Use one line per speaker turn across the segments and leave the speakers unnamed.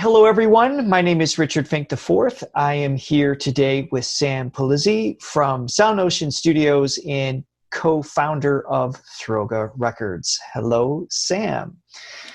Hello, everyone. My name is Richard Fink IV. I am here today with Sam Palizzi from Sound Ocean Studios and co-founder of Throga Records. Hello, Sam.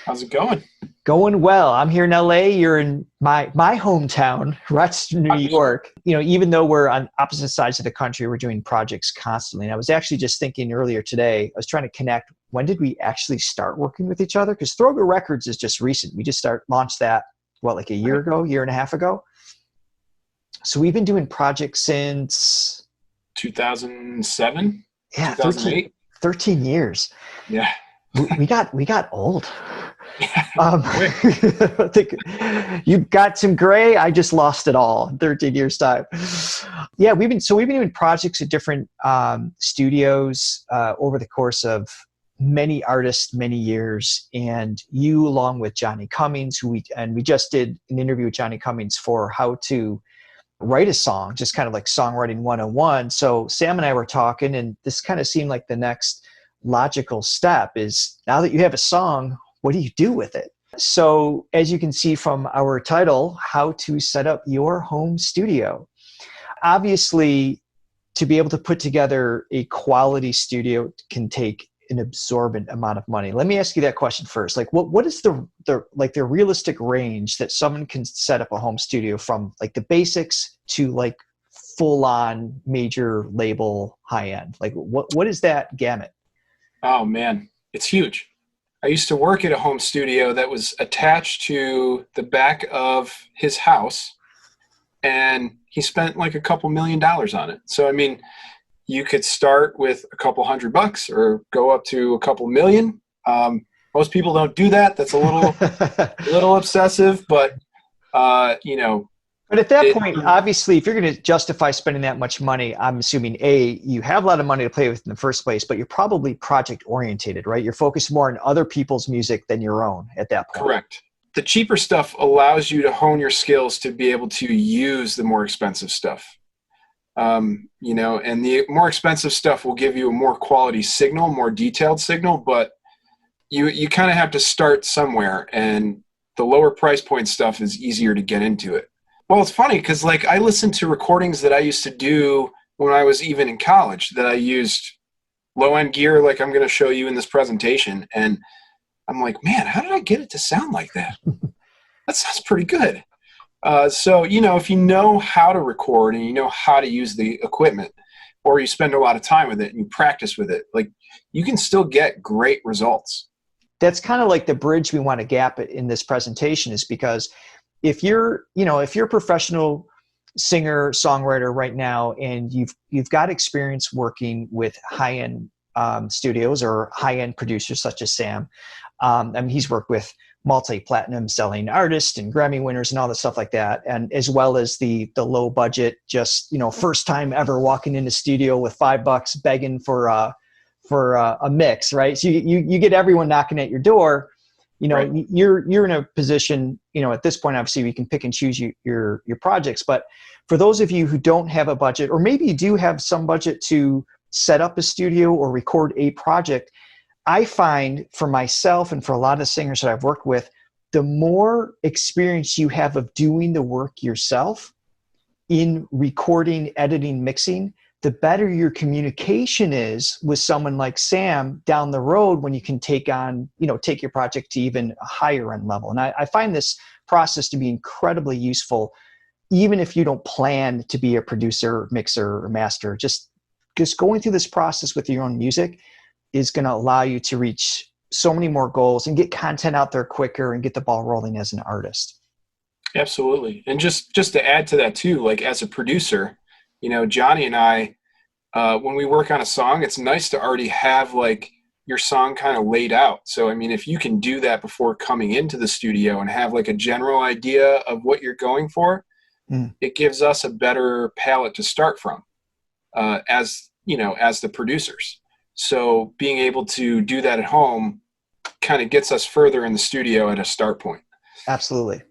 How's it going?
Going well. I'm here in LA. You're in my hometown, Rochester, New York. You know, even though we're on opposite sides of the country, we're doing projects constantly. And I was actually just thinking earlier today, I was trying to connect. When did we actually start working with each other? Because Throga Records is just recent. We just launched that, like a year ago, year and a half ago. So we've been doing projects since
2007.
Yeah,
2008.
13 years.
Yeah.
we got old. I think you got some gray. I just lost it all in 13 years time. Yeah, we've been doing projects at different studios over the course of many artists, many years. And you, along with Johnny Cummings, we just did an interview with Johnny Cummings for how to write a song, just kind of like songwriting 101. So Sam and I were talking, and this kind of seemed like the next logical step is, now that you have a song, what do you do with it? So as you can see from our title, how to set up your home studio. Obviously, to be able to put together a quality studio can take an absorbent amount of money. Let me ask you that question first. Like, what is the realistic range that someone can set up a home studio from, like the basics to like full on major label high end? Like, what is that gamut?
Oh man, it's huge. I used to work at a home studio that was attached to the back of his house, and he spent like a couple $1 million on it. So, I mean, you could start with a couple $100 or go up to a couple million. Most people don't do that. That's a little obsessive, but you know.
But at that point, obviously, if you're going to justify spending that much money, I'm assuming you have a lot of money to play with in the first place, but you're probably project oriented, right? You're focused more on other people's music than your own at that point.
Correct. The cheaper stuff allows you to hone your skills to be able to use the more expensive stuff. You know, and the more expensive stuff will give you a more quality signal, more detailed signal, but you kind of have to start somewhere, and the lower price point stuff is easier to get into it. Well, it's funny because like I listened to recordings that I used to do when I was even in college that I used low-end gear like I'm going to show you in this presentation, and I'm like, man, how did I get it to sound like that? That sounds pretty good. So, you know, if you know how to record and you know how to use the equipment, or you spend a lot of time with it and you practice with it, like you can still get great results.
That's kind of like the bridge we want to gap in this presentation, is because if you're a professional singer, songwriter right now, and you've got experience working with high-end studios or high-end producers such as Sam, I mean, he's worked with multi-platinum selling artists and Grammy winners and all the stuff like that, and as well as the low budget, just first time ever walking in the studio with $5 begging for a mix, right? So you get everyone knocking at your door. Right. You're in a position, at this point, obviously we can pick and choose your projects, but for those of you who don't have a budget, or maybe you do have some budget to set up a studio or record a project, I find for myself and for a lot of singers that I've worked with, the more experience you have of doing the work yourself in recording, editing, mixing, the better your communication is with someone like Sam down the road when you can take your project to even a higher end level. And I find this process to be incredibly useful, even if you don't plan to be a producer, mixer, or master. Just going through this process with your own music is going to allow you to reach so many more goals and get content out there quicker and get the ball rolling as an artist.
Absolutely. And just to add to that too, like as a producer, Johnny and I, when we work on a song, it's nice to already have like your song kind of laid out. So, I mean, if you can do that before coming into the studio and have like a general idea of what you're going for, it gives us a better palette to start from, as the producers. So being able to do that at home kind of gets us further in the studio at a start point.
Absolutely.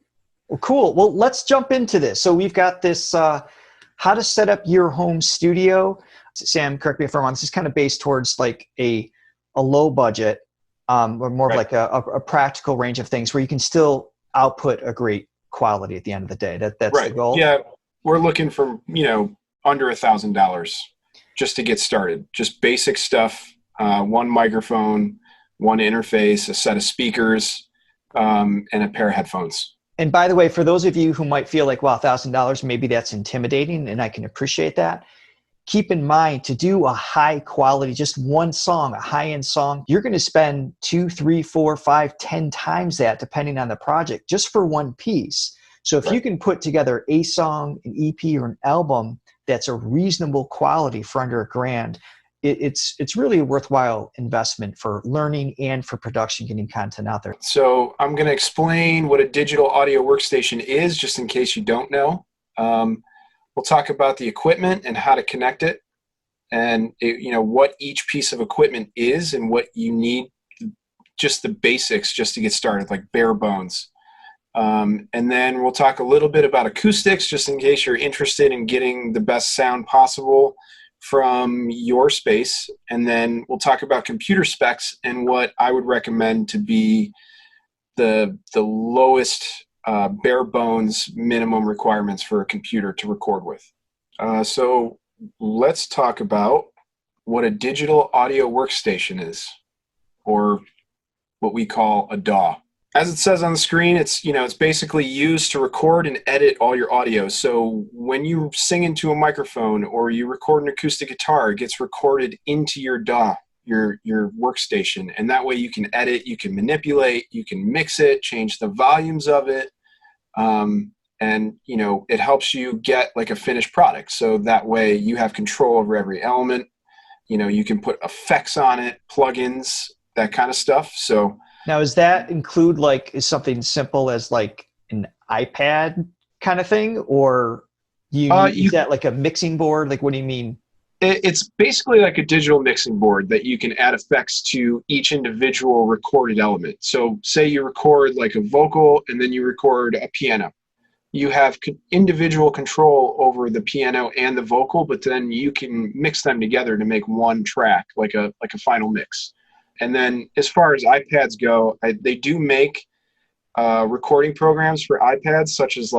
Well, cool. Well, let's jump into this. So we've got this, how to set up your home studio. Sam, correct me if I'm wrong, this is kind of based towards like a low budget, or more of like a practical range of things where you can still output a great quality at the end of the day. That's the
Right.
goal.
Yeah. We're looking for, under $1,000 just to get started. Just basic stuff. One microphone, one interface, a set of speakers, and a pair of headphones.
And by the way, for those of you who might feel like, wow, $1,000, maybe that's intimidating, and I can appreciate that. Keep in mind, to do a high quality, just one song, a high-end song, you're going to spend 2, 3, 4, 5, 10 times that, depending on the project, just for one piece. So if you can put together a song, an EP, or an album that's a reasonable quality for under $1,000, it's really a worthwhile investment for learning and for production, getting content out there.
So I'm going to explain what a digital audio workstation is, just in case you don't know. We'll talk about the equipment and how to connect it, and what each piece of equipment is and what you need, just the basics just to get started, like bare bones. And then we'll talk a little bit about acoustics, just in case you're interested in getting the best sound possible from your space. And then we'll talk about computer specs and what I would recommend to be the lowest bare bones minimum requirements for a computer to record with. So let's talk about what a digital audio workstation is, or what we call a DAW. As it says on the screen, it's basically used to record and edit all your audio. So when you sing into a microphone or you record an acoustic guitar, it gets recorded into your DAW, your workstation. And that way you can edit, you can manipulate, you can mix it, change the volumes of it. And it helps you get like a finished product. So that way you have control over every element. You can put effects on it, plugins, that kind of stuff. So
now, does that include is something simple as like an iPad kind of thing, or is that like a mixing board? Like, what do you mean?
It's basically like a digital mixing board that you can add effects to each individual recorded element. So say you record like a vocal and then you record a piano. You have individual control over the piano and the vocal, but then you can mix them together to make one track, like a final mix. And then as far as iPads go, they do make recording programs for iPads, such as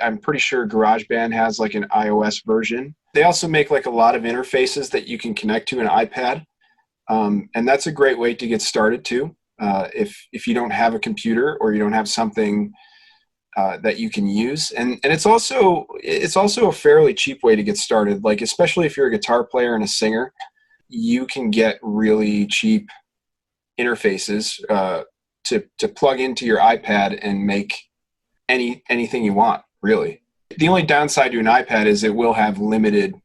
I'm pretty sure Garageband has like an iOS version. They also make like a lot of interfaces that you can connect to an iPad. And that's a great way to get started too. If you don't have a computer or you don't have something that you can use. And it's also a fairly cheap way to get started. Like, especially if you're a guitar player and a singer, you can get really cheap interfaces to plug into your iPad and make anything you want, really. The only downside to an iPad is it will have limited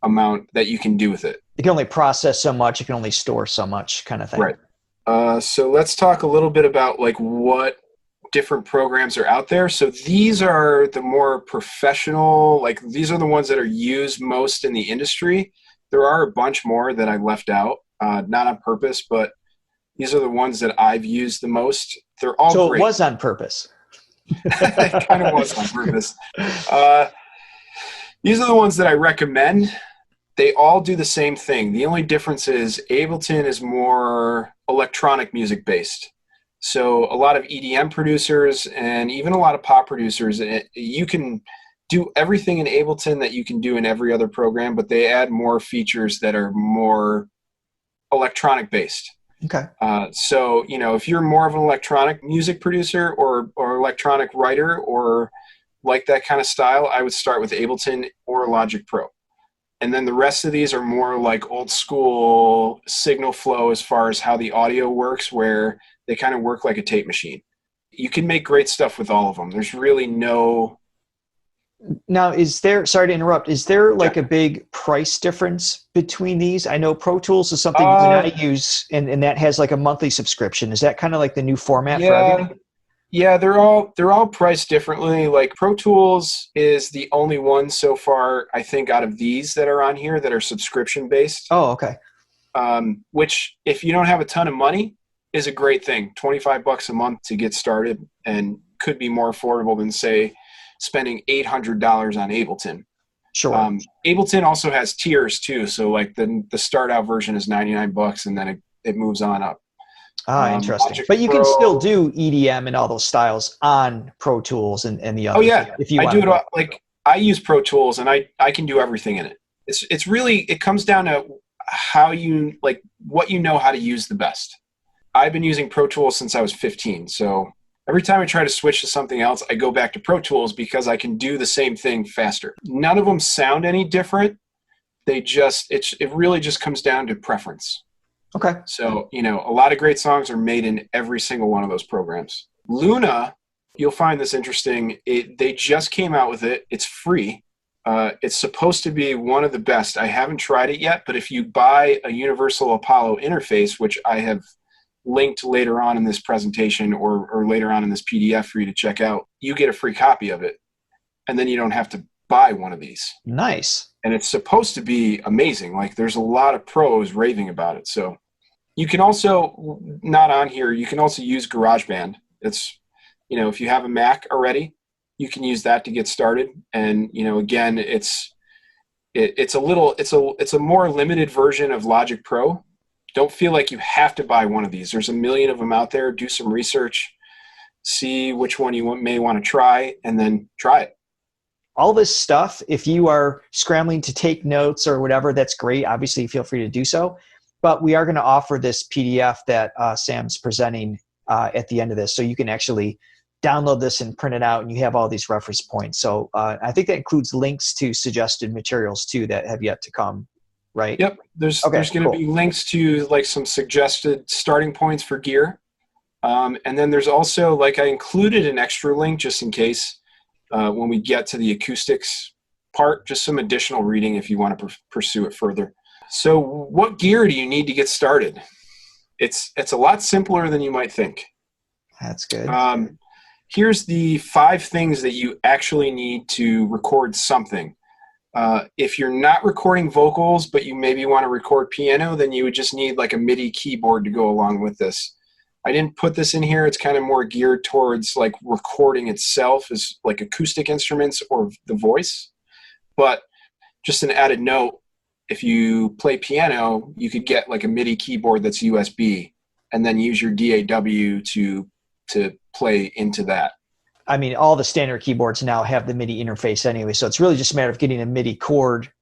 amount that you can do with it.
It can only process so much, it can only store so much, kind of thing.
Right. So let's talk a little bit about like what different programs are out there. So these are the more professional, like these are the ones that are used most in the industry. There are a bunch more that I left out, not on purpose, but these are the ones that I've used the most. They're all
so
great.
It was on purpose.
It kind of was on purpose. These are the ones that I recommend. They all do the same thing. The only difference is Ableton is more electronic music based. So a lot of EDM producers and even a lot of pop producers, you can do everything in Ableton that you can do in every other program, but they add more features that are more electronic based.
Okay.
So, if you're more of an electronic music producer or electronic writer or like that kind of style, I would start with Ableton or Logic Pro. And then the rest of these are more like old school signal flow as far as how the audio works, where they kind of work like a tape machine. You can make great stuff with all of them. There's really no...
Now, sorry to interrupt, is there a big price difference between these? I know Pro Tools is something I use, and that has like a monthly subscription. Is that kind of like the new format for everything?
Yeah, they're all priced differently. Like Pro Tools is the only one so far, I think, out of these that are on here that are subscription based.
Oh, okay.
Which, if you don't have a ton of money, is a great thing. $25 a month to get started, and could be more affordable than, say, spending $800 on Ableton.
Sure.
Ableton also has tiers too. So like the start out version is $99 and then it moves on up.
Interesting.
Logic
But you can still
Pro.
do EDM and all those styles on Pro Tools and the
Oh
others
yeah,
if you
I
want
do
to
it
go.
all, like I use Pro Tools and I can do everything in it. It's really, it comes down to how you like what you know how to use the best. I've been using Pro Tools since I was 15. So every time I try to switch to something else, I go back to Pro Tools because I can do the same thing faster. None of them sound any different. It really just comes down to preference.
Okay.
So, you know, a lot of great songs are made in every single one of those programs. Luna, you'll find this interesting. They just came out with it. It's free. It's supposed to be one of the best. I haven't tried it yet, but if you buy a Universal Apollo interface, which I have linked later on in this presentation or later on in this PDF for you to check out, you get a free copy of it. And then you don't have to buy one of these.
Nice.
And it's supposed to be amazing. Like there's a lot of pros raving about it. So you can also, not on here, you can also use GarageBand. It's, you know, if you have a Mac already, you can use that to get started. And, you know, again, it's a more limited version of Logic Pro. Don't feel like you have to buy one of these. There's a million of them out there. Do some research, see which one you may want to try, and then try it.
All this stuff, if you are scrambling to take notes or whatever, that's great. Obviously, feel free to do so. But we are going to offer this PDF that Sam's presenting at the end of this. So you can actually download this and print it out, and you have all these reference points. So I think that includes links to suggested materials, too, that have yet to come, right?
Yep. There's going to be links to like some suggested starting points for gear. And then there's also, like, I included an extra link just in case when we get to the acoustics part, just some additional reading if you want to pursue it further. So what gear do you need to get started? It's a lot simpler than you might think.
That's good.
Here's the 5 things that you actually need to record something. If you're not recording vocals, but you maybe want to record piano, then you would just need like a MIDI keyboard to go along with this. I didn't put this in here. It's kind of more geared towards like recording itself as like acoustic instruments or the voice. But just an added note, if you play piano, you could get like a MIDI keyboard that's USB and then use your DAW to play into that.
I mean, all the standard keyboards now have the MIDI interface anyway, so it's really just a matter of getting a MIDI chord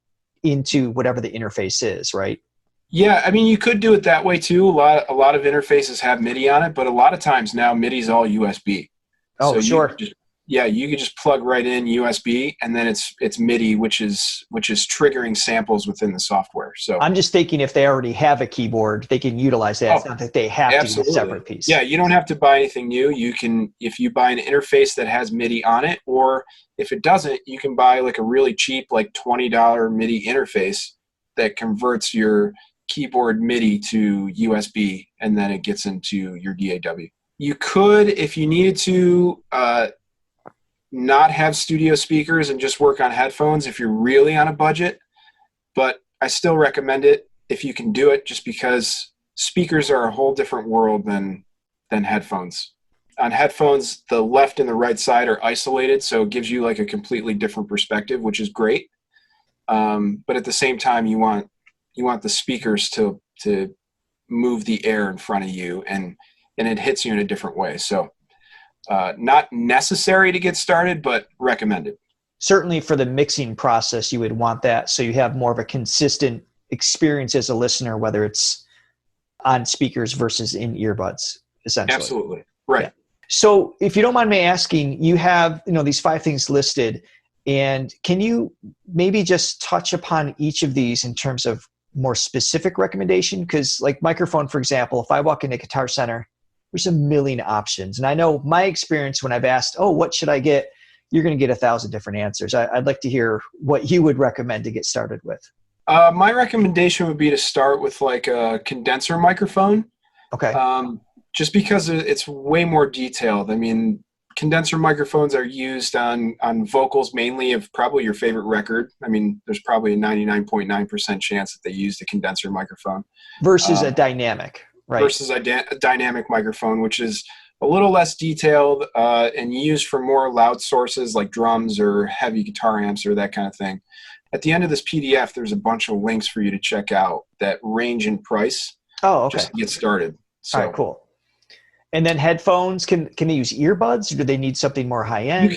into whatever the interface is, right?
Yeah, I mean, you could do it that way too. A lot of interfaces have MIDI on it, but a lot of times now MIDI is all USB.
Oh,
so
sure.
You could just plug right in USB, and then it's MIDI, which is triggering samples within the software. So
I'm just thinking if they already have a keyboard, they can utilize that. It's not that they have to use a separate piece.
Yeah, you don't have to buy anything new. You can, if you buy an interface that has MIDI on it, or if it doesn't, you can buy like a really cheap, like $20 MIDI interface that converts your keyboard MIDI to USB, and then it gets into your DAW. You could, if you needed to, not have studio speakers and just work on headphones if you're really on a budget, but I still recommend it if you can do it, just because speakers are a whole different world than headphones. On headphones, the left and the right side are isolated, so it gives you like a completely different perspective, which is great. But at the same time, you want the speakers to move the air in front of you, and it hits you in a different way. So not necessary to get started, but recommended.
Certainly for the mixing process, you would want that, so you have more of a consistent experience as a listener, whether it's on speakers versus in earbuds, essentially.
Absolutely. Right.
Yeah. So if you don't mind me asking, you have these 5 things listed, and can you maybe just touch upon each of these in terms of more specific recommendation? Because like microphone, for example, if I walk into Guitar Center, there's a million options. And I know my experience when I've asked, what should I get? You're going to get 1,000 different answers. I'd like to hear what you would recommend to get started with.
My recommendation would be to start with like a condenser microphone.
Okay.
Just because it's way more detailed. I mean, condenser microphones are used on vocals mainly of probably your favorite record. I mean, there's probably a 99.9% chance that they used a condenser microphone.
Versus a dynamic. Right.
Versus a dynamic microphone, which is a little less detailed and used for more loud sources like drums or heavy guitar amps or that kind of thing. At the end of this PDF, there's a bunch of links for you to check out that range in price.
Oh, okay.
Just to get started. So,
all right, cool. And then headphones, can they use earbuds, or do they need something more high end?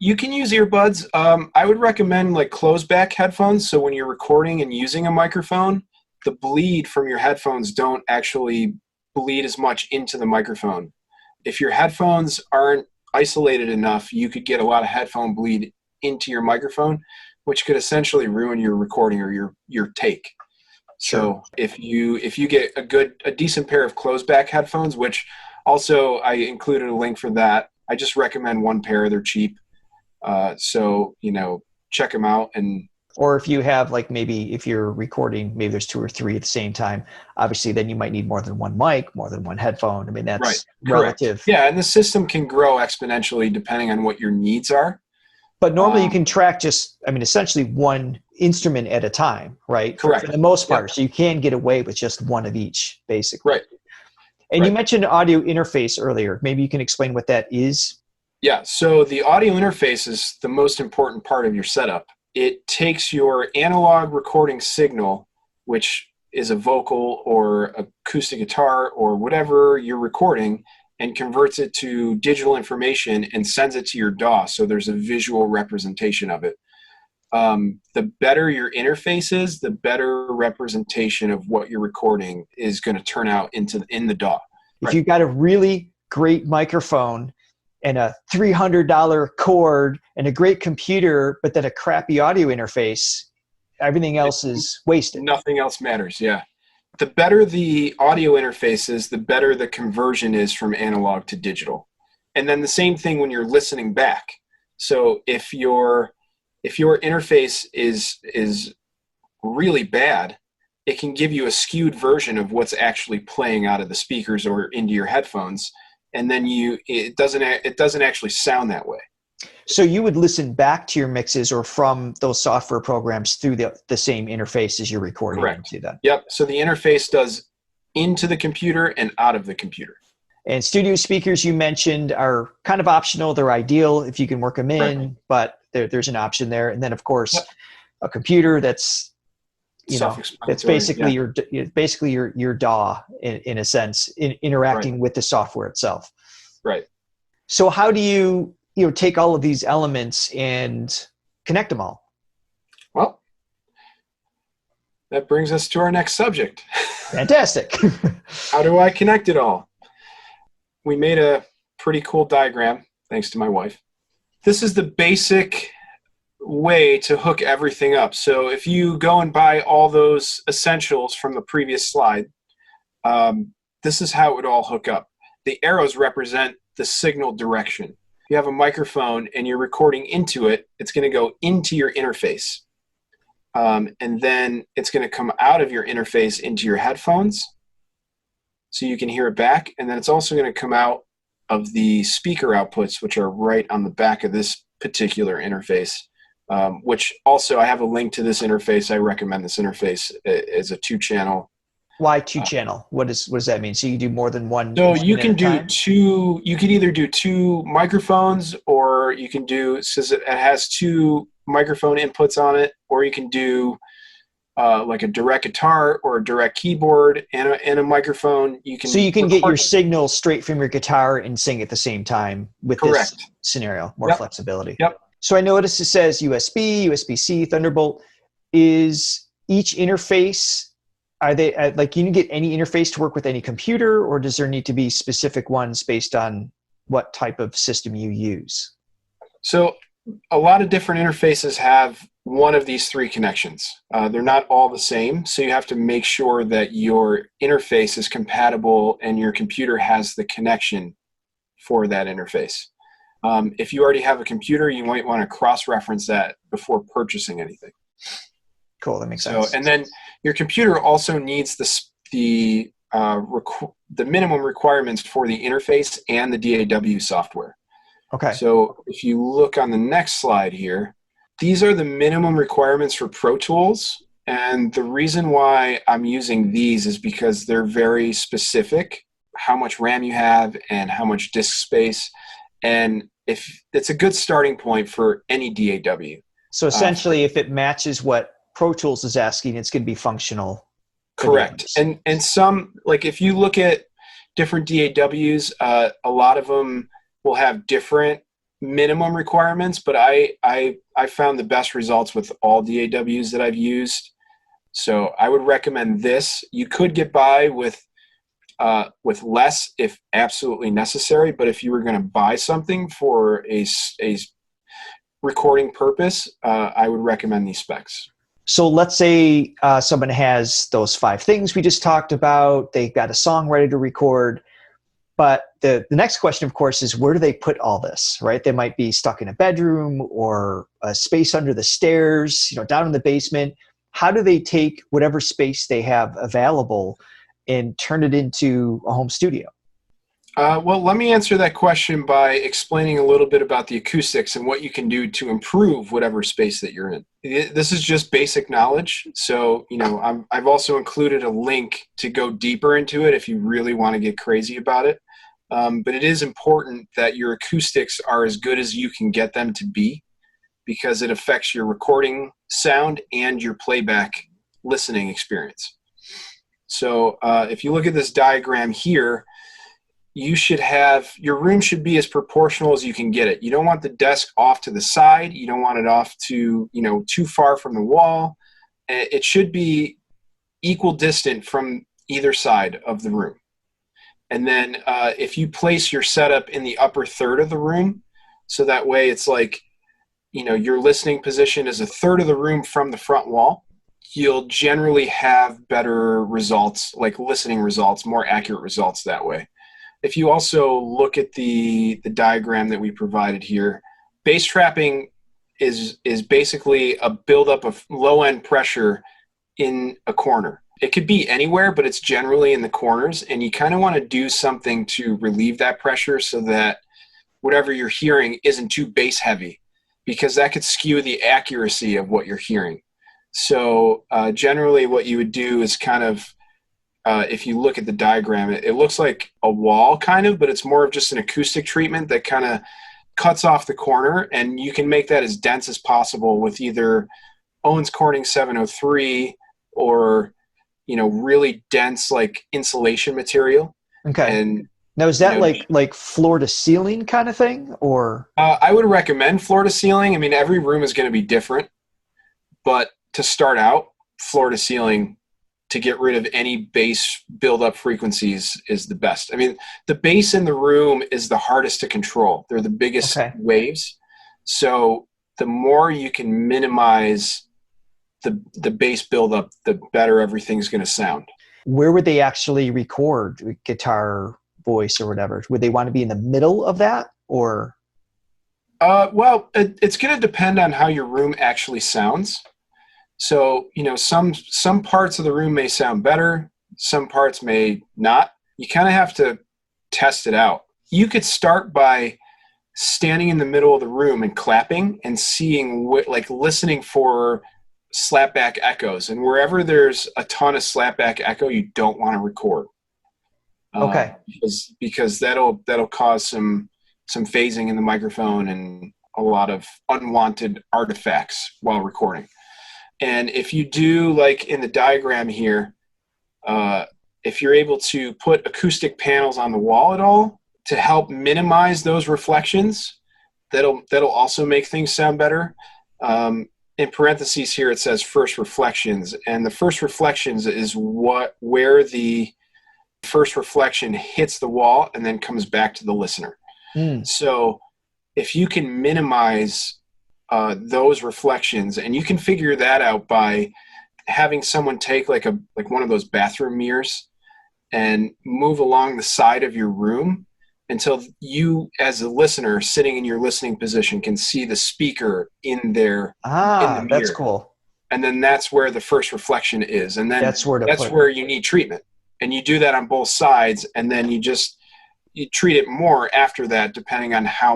You can use earbuds. I would recommend like closed back headphones. So when you're recording and using a microphone, the bleed from your headphones don't actually bleed as much into the microphone. If your headphones aren't isolated enough, you could get a lot of headphone bleed into your microphone, which could essentially ruin your recording or your take.
Sure.
So if you get a decent pair of closed back headphones, which also I included a link for that. I just recommend one pair. They're cheap. So, check them out.
Or if you have, like, maybe if you're recording, maybe there's 2 or 3 at the same time, obviously then you might need more than one mic, more than one headphone. I mean, that's
right.
relative.
Correct. Yeah. And the system can grow exponentially depending on what your needs are.
But normally you can track essentially one instrument at a time, right?
Correct.
For the most part.
Yep.
So you can get away with just one of each, basically.
Right.
And you mentioned audio interface earlier. Maybe you can explain what that is.
Yeah. So the audio interface is the most important part of your setup. It takes your analog recording signal, which is a vocal or acoustic guitar or whatever you're recording, and converts it to digital information and sends it to your DAW. So there's a visual representation of it. The better your interface is, the better representation of what you're recording is going to turn out in the DAW.
If you've got a really great microphone and a $300 cord and a great computer, but then a crappy audio interface, everything else is wasted.
Nothing else matters. Yeah. The better the audio interface is, the better the conversion is from analog to digital. And then the same thing when you're listening back. So if your interface is really bad, it can give you a skewed version of what's actually playing out of the speakers or into your headphones. And then it doesn't actually sound that way.
So you would listen back to your mixes or from those software programs through the same interface as you're recording.
Correct.
Into that.
Yep. So the interface does into the computer and out of the computer.
And studio speakers you mentioned are kind of optional. They're ideal if you can work them in, but there's an option there. And then of course, a computer that's that's basically your DAW in a sense, interacting with the software itself.
Right.
So how do you take all of these elements and connect them all?
Well, that brings us to our next subject.
Fantastic.
How do I connect it all? We made a pretty cool diagram, thanks to my wife. This is the basic way to hook everything up. So if you go and buy all those essentials from the previous slide, this is how it would all hook up. The arrows represent the signal direction. If you have a microphone and you're recording into it, it's going to go into your interface. And then it's going to come out of your interface into your headphones so you can hear it back. And then it's also going to come out of the speaker outputs, which are right on the back of this particular interface. Which also I have a link to this interface. I recommend this interface as a 2-channel.
Why 2-channel? What does that mean? So you do more than one?
So you can do two. You can either do 2 microphones, or you can do, says it has 2 microphone inputs on it, or you can do like a direct guitar or a direct keyboard and a microphone. You can
get your signal straight from your guitar and sing at the same time with this scenario. More flexibility.
Yep.
So I noticed it says USB, USB-C, Thunderbolt. Is each interface, are they can you get any interface to work with any computer, or does there need to be specific ones based on what type of system you use?
So a lot of different interfaces have one of these 3 connections. They're not all the same, so you have to make sure that your interface is compatible and your computer has the connection for that interface. If you already have a computer, you might want to cross-reference that before purchasing anything.
Cool, that makes sense.
And then your computer also needs the minimum requirements for the interface and the DAW software.
Okay.
So if you look on the next slide here, these are the minimum requirements for Pro Tools. And the reason why I'm using these is because they're very specific, how much RAM you have and how much disk space. And if it's a good starting point for any DAW.
So essentially, if it matches what Pro Tools is asking, it's going to be functional.
Correct. And some, like if you look at different DAWs. A lot of them will have different minimum requirements, but I found the best results with all DAWs that I've used. So I would recommend this. You could get by with less if absolutely necessary, but if you were going to buy something for a recording purpose, I would recommend these specs.
So let's say someone has those 5 things we just talked about. They've got a song ready to record. But the next question, of course, is where do they put all this, right? They might be stuck in a bedroom or a space under the stairs, down in the basement. How do they take whatever space they have available and turn it into a home studio?
Well, let me answer that question by explaining a little bit about the acoustics and what you can do to improve whatever space that you're in. This is just basic knowledge. So, I've also included a link to go deeper into it if you really want to get crazy about it. But it is important that your acoustics are as good as you can get them to be, because it affects your recording sound and your playback listening experience. So if you look at this diagram here, your room should be as proportional as you can get it. You don't want the desk off to the side. You don't want it off to, too far from the wall. It should be equal distant from either side of the room. And then if you place your setup in the upper third of the room, so that way it's like, your listening position is a third of the room from the front wall, you'll generally have better results, like listening results, more accurate results that way. If you also look at the diagram that we provided here, bass trapping is basically a buildup of low-end pressure in a corner. It could be anywhere, but it's generally in the corners, and you kind of want to do something to relieve that pressure so that whatever you're hearing isn't too bass heavy, because that could skew the accuracy of what you're hearing. So generally what you would do is kind of, if you look at the diagram, it looks like a wall kind of, but it's more of just an acoustic treatment that kind of cuts off the corner, and you can make that as dense as possible with either Owens Corning 703 or really dense like insulation material.
Okay.
And
now is that like floor to ceiling kind of thing, or?
I would recommend floor to ceiling. I mean, every room is going to be different, but to start out, floor to ceiling to get rid of any bass buildup frequencies is the best. I mean, the bass in the room is the hardest to control. They're the biggest waves. So the more you can minimize the bass buildup, the better everything's going to sound.
Where would they actually record guitar, voice, or whatever? Would they want to be in the middle of that, or?
Well, it's going to depend on how your room actually sounds. So, some parts of the room may sound better, some parts may not. You kind of have to test it out. You could start by standing in the middle of the room and clapping and seeing listening for slapback echoes, and wherever there's a ton of slapback echo, you don't want to record. Because that'll cause some phasing in the microphone and a lot of unwanted artifacts while recording. And if you do, like in the diagram here, if you're able to put acoustic panels on the wall at all to help minimize those reflections, that'll also make things sound better. In parentheses here, it says first reflections, and the first reflections is where the first reflection hits the wall and then comes back to the listener. So if you can minimize those reflections, and you can figure that out by having someone take like one of those bathroom mirrors and move along the side of your room until you, as a listener sitting in your listening position, can see the speaker in there. In the mirror.
That's cool.
And then that's where the first reflection is, and then that's where you need treatment. And you do that on both sides, and then you treat it more after that, depending on how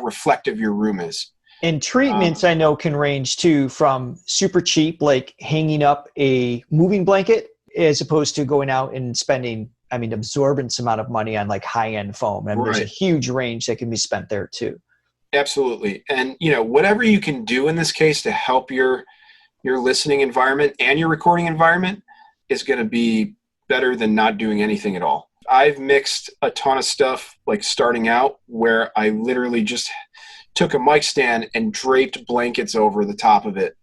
reflective your room is.
And treatments I know can range too from super cheap, like hanging up a moving blanket, as opposed to going out and spending, absorbent amount of money on like high-end foam. And there's a huge range that can be spent there too.
Absolutely. And, whatever you can do in this case to help your listening environment and your recording environment is going to be better than not doing anything at all. I've mixed a ton of stuff, like starting out, where I literally just took a mic stand and draped blankets over the top of it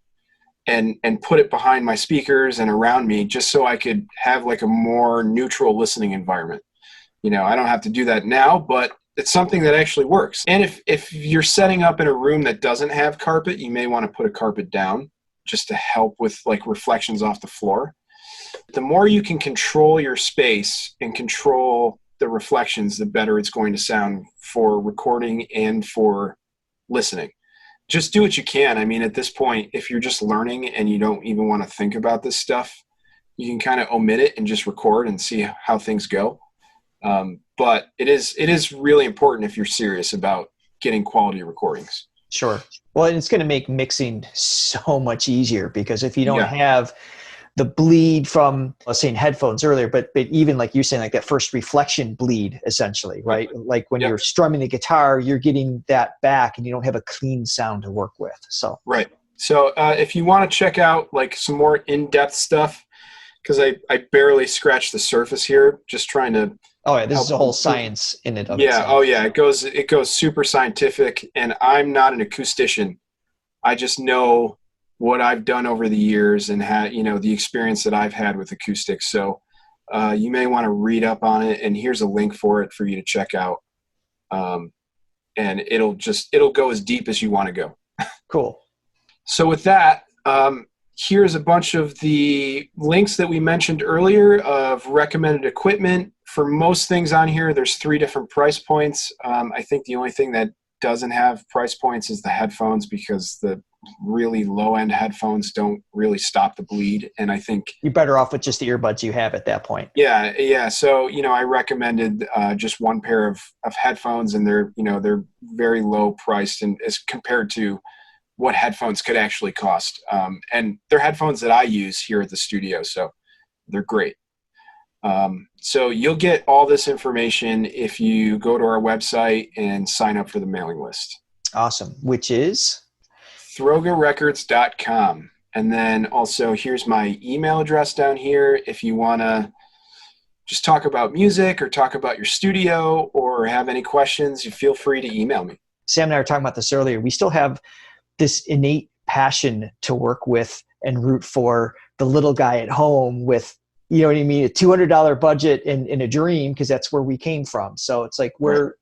and put it behind my speakers and around me, just so I could have like a more neutral listening environment. You know, I don't have to do that now, but it's something that actually works. And if you're setting up in a room that doesn't have carpet, you may want to put a carpet down just to help with like reflections off the floor. The more you can control your space and control the reflections, the better it's going to sound for recording and for listening. Just do what you can. I mean, at this point, if you're just learning and you don't even want to think about this stuff, you can kind of omit it and just record and see how things go. But it is really important if you're serious about getting quality recordings.
Sure. Well, and it's going to make mixing so much easier, because if you don't have the bleed from, I was saying headphones earlier, but even like you're saying, like that first reflection bleed, essentially, right? Like when you're strumming the guitar, you're getting that back and you don't have a clean sound to work with. So,
right. So if you want to check out like some more in-depth stuff, because I barely scratched the surface here, just trying to.
Oh yeah, this is a whole science in it.
Yeah. Oh yeah. It goes super scientific, and I'm not an acoustician. I just know what I've done over the years and had, the experience that I've had with acoustics. So you may want to read up on it, and here's a link for it for you to check out. And it'll go as deep as you want to go.
Cool.
So with that, here's a bunch of the links that we mentioned earlier of recommended equipment. For most things on here, there's 3 different price points. I think the only thing that doesn't have price points is the headphones, because the really low-end headphones don't really stop the bleed. And I think
you're better off with just the earbuds you have at that point.
Yeah. So, I recommended just one pair of headphones, and they're very low priced and as compared to what headphones could actually cost. And they're headphones that I use here at the studio, so they're great. So you'll get all this information if you go to our website and sign up for the mailing list.
Awesome. Which is?
Throgarecords.com. And then also here's my email address down here. If you want to just talk about music or talk about your studio or have any questions, you feel free to email me.
Sam and I were talking about this earlier. We still have this innate passion to work with and root for the little guy at home with, you know what I mean, a $200 budget in a dream, because that's where we came from. So it's like we're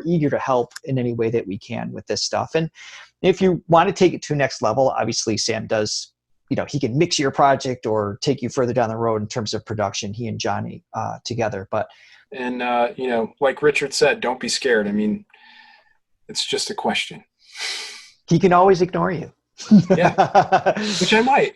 eager to help in any way that we can with this stuff. And if you want to take it to the next level, obviously Sam does, he can mix your project or take you further down the road in terms of production, he and Johnny together.
And like Richard said, don't be scared. I mean, it's just a question.
He can always ignore you.
Yeah, which I might.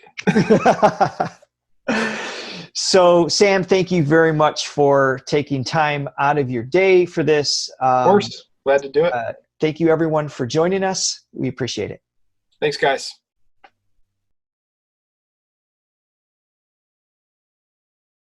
So, Sam, thank you very much for taking time out of your day for this.
Of course. Glad to do it.
Thank you, everyone, for joining us. We appreciate it.
Thanks, guys.